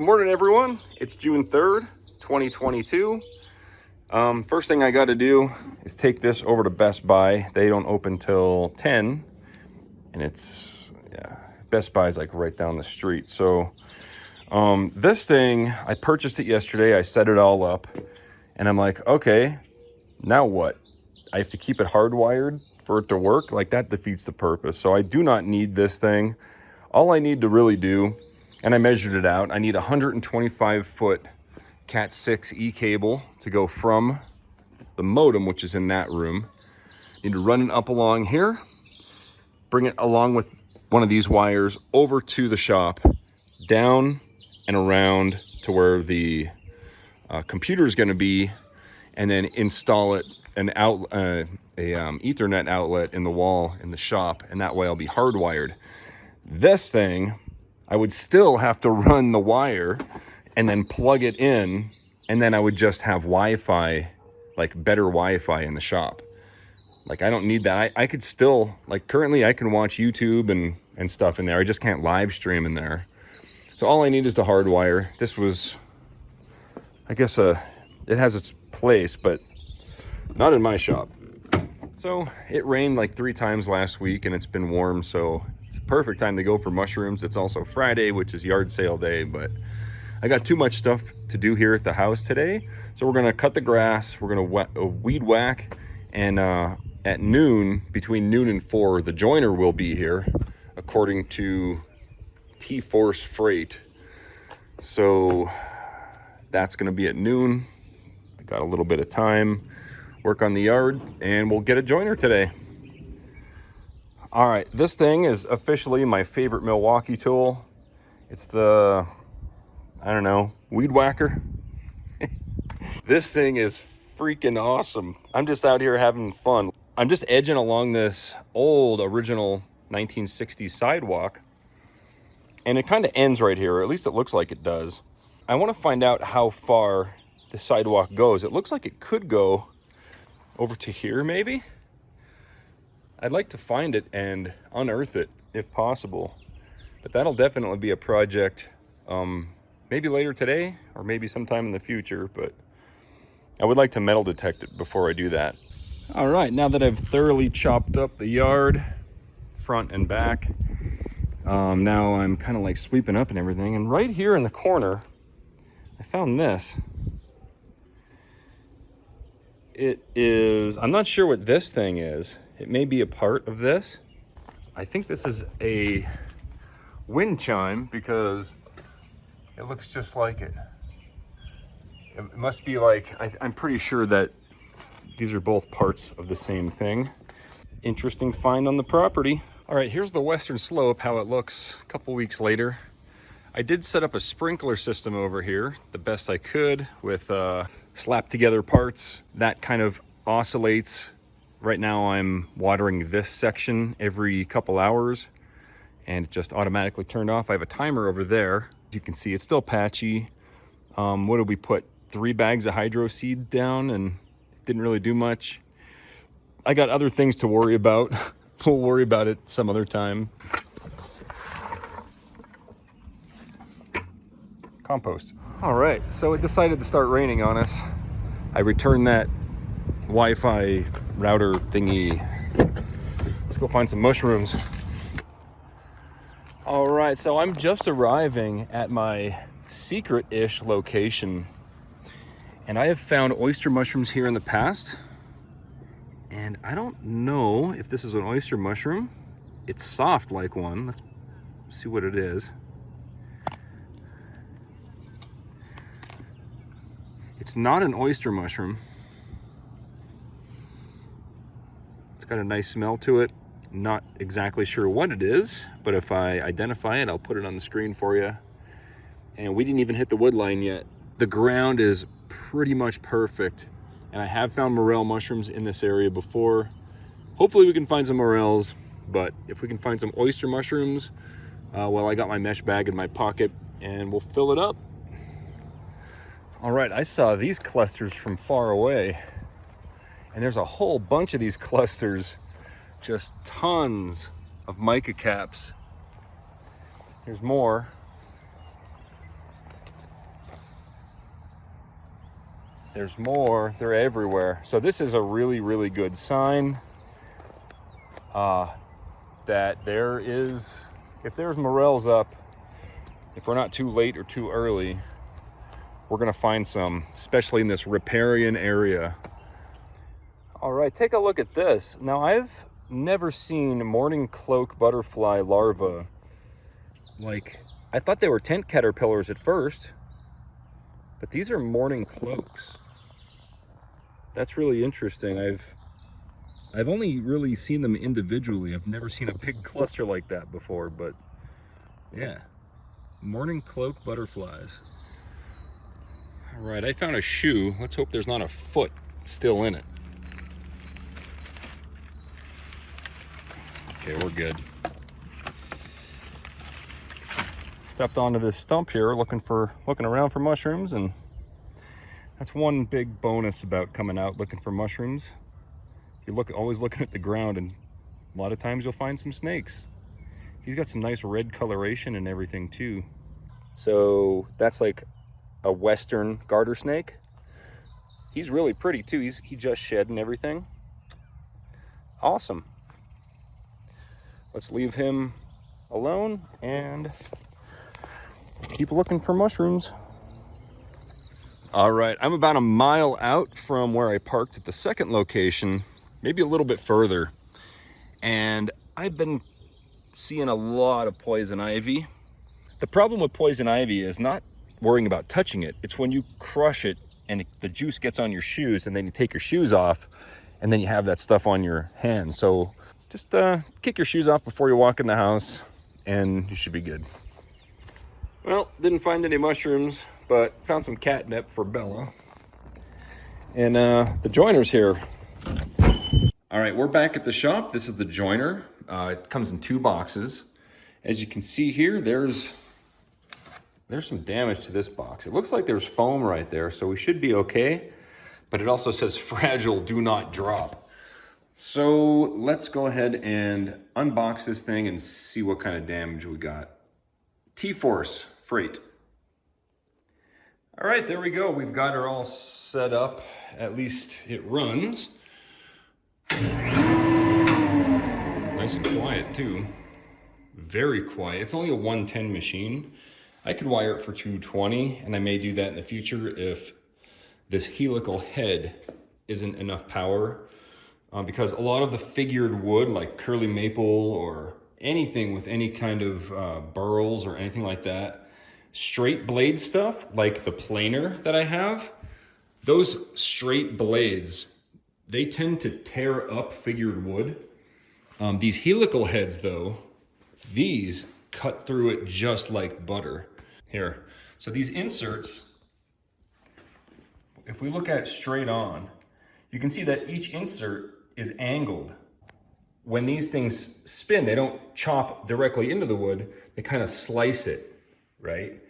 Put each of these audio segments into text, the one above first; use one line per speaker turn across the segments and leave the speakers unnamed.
Good morning, everyone. It's June 3rd, 2022. First thing I got to do is take this over to Best Buy. They don't open till 10, and Best Buy is like right down the street. So this thing, I purchased it yesterday. I set it all up, and I'm like, okay, now what? I have to keep it hardwired for it to work? Like, that defeats the purpose. So I do not need this thing. All I need to really do, and I measured it out, I need a 125-foot Cat 6 E cable to go from the modem, which is in that room. Need to run it up along here, bring it along with one of these wires over to the shop, down and around to where the computer is going to be, and then install it Ethernet outlet in the wall in the shop, and that way I'll be hardwired. This thing, I would still have to run the wire and then plug it in, and then I would just have Wi-Fi, like better Wi-Fi in the shop. Like, I don't need that. I could still, like, currently I can watch YouTube and stuff in there. I just can't live stream in there. So all I need is the hardwire. This was, I guess, it has its place, but not in my shop. So it rained like 3 times last week, and it's been warm, so it's a perfect time to go for mushrooms. It's also Friday, which is yard sale day, but I got too much stuff to do here at the house today. So we're gonna cut the grass, we're gonna weed whack, and at noon, between noon and 4, the joiner will be here, according to T-Force Freight. So that's gonna be at noon. I got a little bit of time, work on the yard, and we'll get a joiner today. All right, this thing is officially my favorite Milwaukee tool. It's the, I don't know, weed whacker. This thing is freaking awesome. I'm just out here having fun. I'm just edging along this old original 1960s sidewalk, and it kind of ends right here, or at least it looks like it does. I want to find out how far the sidewalk goes. It looks like it could go over to here, maybe. I'd like to find it and unearth it if possible, but that'll definitely be a project, maybe later today or maybe sometime in the future, but I would like to metal detect it before I do that. All right, now that I've thoroughly chopped up the yard, front and back, now I'm kind of like sweeping up and everything, and right here in the corner, I found this. It is, I'm not sure what this thing is. It may be a part of this. I think this is a wind chime because it looks just like it. It must be like, I'm pretty sure that these are both parts of the same thing. Interesting find on the property. All right, here's the western slope, how it looks a couple weeks later. I did set up a sprinkler system over here the best I could with slapped together parts. That kind of oscillates. Right now I'm watering this section every couple hours, and it just automatically turned off. I have a timer over there. As you can see, it's still patchy. What did we put? 3 bags of hydro seed down, and it didn't really do much. I got other things to worry about. We'll worry about it some other time. Compost. All right, so it decided to start raining on us. I returned that Wi-Fi router thingy. Let's go find some mushrooms. All right, so I'm just arriving at my secret-ish location, and I have found oyster mushrooms here in the past, and I don't know if this is an oyster mushroom. It's soft like one. Let's see what it is. It's not an oyster mushroom. It's got a nice smell to it. Not exactly sure what it is, but if I identify it, I'll put it on the screen for you. And we didn't even hit the wood line yet. The ground is pretty much perfect. And I have found morel mushrooms in this area before. Hopefully we can find some morels, but if we can find some oyster mushrooms, well, I got my mesh bag in my pocket and we'll fill it up. All right, I saw these clusters from far away, and there's a whole bunch of these clusters, just tons of mica caps. Here's more. There's more. They're everywhere. So this is a really, really good sign that there is, if there's morels up, if we're not too late or too early, we're gonna find some, especially in this riparian area. All right, take a look at this. Now, I've never seen morning cloak butterfly larvae. Like, I thought they were tent caterpillars at first, but these are morning cloaks. That's really interesting. I've only really seen them individually. I've never seen a big cluster like that before, but yeah, morning cloak butterflies. All right, I found a shoe. Let's hope there's not a foot still in it. Okay, we're good. Stepped onto this stump here looking around for mushrooms, and that's one big bonus about coming out looking for mushrooms. You always looking at the ground, and a lot of times you'll find some snakes. He's got some nice red coloration and everything too. So that's like a western garter snake. He's really pretty too. He just shed and everything. Awesome. Let's leave him alone and keep looking for mushrooms. All right, I'm about a mile out from where I parked at the second location, maybe a little bit further. And I've been seeing a lot of poison ivy. The problem with poison ivy is not worrying about touching it. It's when you crush it and the juice gets on your shoes, and then you take your shoes off and then you have that stuff on your hands. So just kick your shoes off before you walk in the house and you should be good. Well, didn't find any mushrooms, but found some catnip for Bella. And the joiner's here. All right, we're back at the shop. This is the joiner. It comes in 2 boxes. As you can see here, there's some damage to this box. It looks like there's foam right there, so we should be okay. But it also says fragile, do not drop. So let's go ahead and unbox this thing and see what kind of damage we got. T-Force Freight. All right, there we go. We've got her all set up. At least it runs. Nice and quiet too. Very quiet. It's only a 110 machine. I could wire it for 220, and I may do that in the future if this helical head isn't enough power. Because a lot of the figured wood, like curly maple or anything with any kind of burls or anything like that, straight blade stuff, like the planer that I have, those straight blades, they tend to tear up figured wood. These helical heads though, these cut through it just like butter. Here, so these inserts, if we look at it straight on, you can see that each insert is angled. When these things spin, they don't chop directly into the wood, they kind of slice it, right?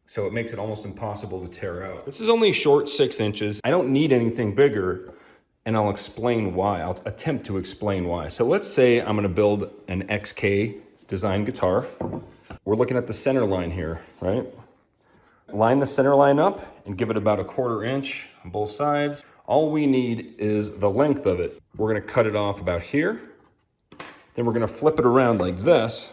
So it makes it almost impossible to tear out. This is only short 6 inches. I don't need anything bigger, and I'll explain why. I'll attempt to explain why. So let's say I'm gonna build an XK design guitar. We're looking at the center line here, right? Line the center line up and give it about 1/4 inch on both sides. All we need is the length of it. We're gonna cut it off about here. Then we're gonna flip it around like this,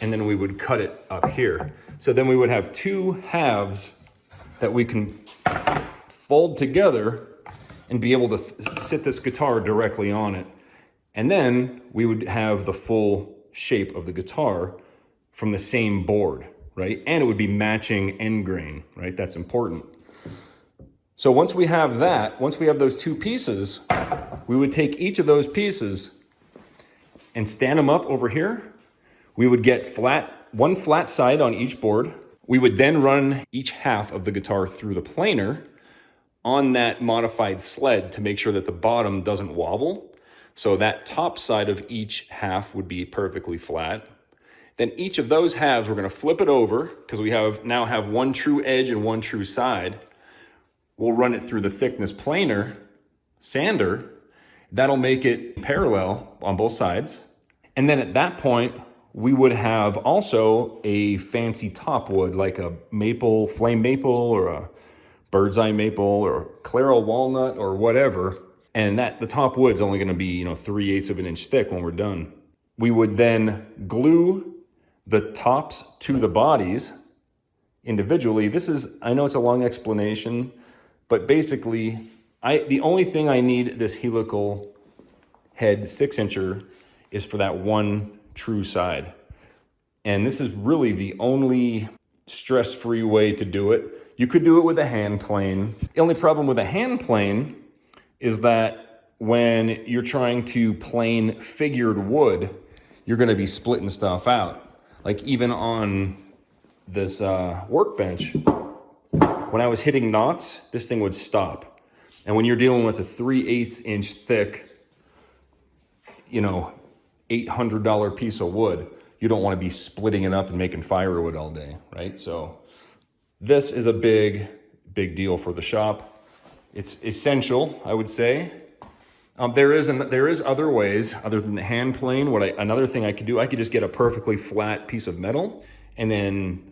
and then we would cut it up here. So then we would have 2 halves that we can fold together and be able to sit this guitar directly on it. And then we would have the full shape of the guitar from the same board, right? And it would be matching end grain, right? That's important. So once we have that, once we have those 2 pieces, we would take each of those pieces and stand them up over here. We would get one flat side on each board. We would then run each half of the guitar through the planer on that modified sled to make sure that the bottom doesn't wobble. So that top side of each half would be perfectly flat. Then each of those halves, we're gonna flip it over because we now have one true edge and one true side. We'll run it through the thickness planer sander. That'll make it parallel on both sides. And then at that point, we would have also a fancy top wood, like a maple, flame maple, or a bird's eye maple or Claro walnut or whatever. And the top wood's only gonna be, 3/8 of an inch thick when we're done. We would then glue the tops to the bodies individually. I know it's a long explanation, but basically, the only thing I need this helical head 6-incher is for that one true side. And this is really the only stress-free way to do it. You could do it with a hand plane. The only problem with a hand plane is that when you're trying to plane figured wood, you're gonna be splitting stuff out. Like even on this workbench, when I was hitting knots, this thing would stop. And when you're dealing with a 3/8 inch thick, $800 piece of wood, you don't want to be splitting it up and making firewood all day, right? So this is a big deal for the shop. It's essential, I would say. There is other ways other than the hand plane. Another thing I could do, I could just get a perfectly flat piece of metal and then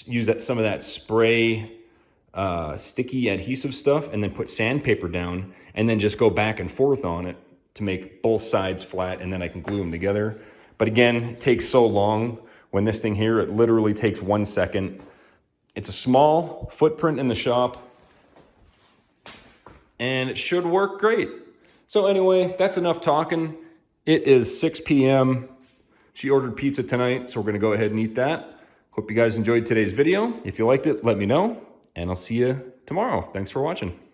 use some of that spray sticky adhesive stuff and then put sandpaper down and then just go back and forth on it to make both sides flat, and then I can glue them together. But again, it takes so long. When this thing here, it literally takes 1 second. It's a small footprint in the shop and it should work great. So anyway, that's enough talking. It is 6 p.m. She ordered pizza tonight, so we're gonna go ahead and eat that. Hope you guys enjoyed today's video. If you liked it, let me know, and I'll see you tomorrow. Thanks for watching.